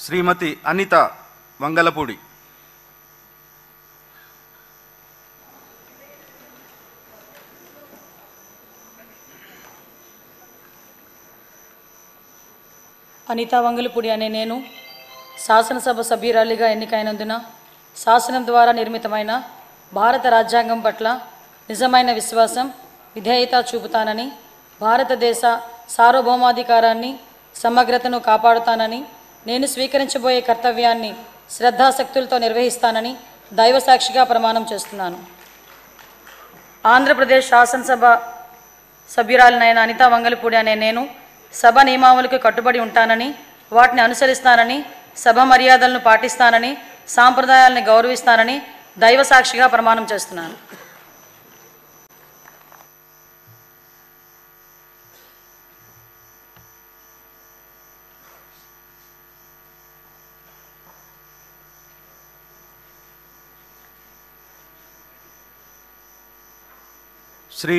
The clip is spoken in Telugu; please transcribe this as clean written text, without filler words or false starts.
శ్రీమతి అనిత వంగలపూడి. అనితా వంగలపూడి అనే నేను శాసనసభ సభ్యురాలిగా ఎన్నికైనందున శాసనం ద్వారా నిర్మితమైన భారత రాజ్యాంగం పట్ల నిజమైన విశ్వాసం, విధేయత చూపుతానని, భారతదేశ సార్వభౌమాధికారాన్ని, సమగ్రతను కాపాడుతానని, నేను స్వీకరించబోయే కర్తవ్యాన్ని శ్రద్ధాశక్తులతో నిర్వహిస్తానని దైవసాక్షిగా ప్రమాణం చేస్తున్నాను. ఆంధ్రప్రదేశ్ శాసనసభ సభ్యురాలినైన అనితా వంగలపూడి అనే నేను సభ నియమావళికి కట్టుబడి ఉంటానని, వాటిని అనుసరిస్తానని, సభ మర్యాదలను పాటిస్తానని, సాంప్రదాయాలను గౌరవిస్తానని దైవసాక్షిగా ప్రమాణం చేస్తున్నాను. శ్రీ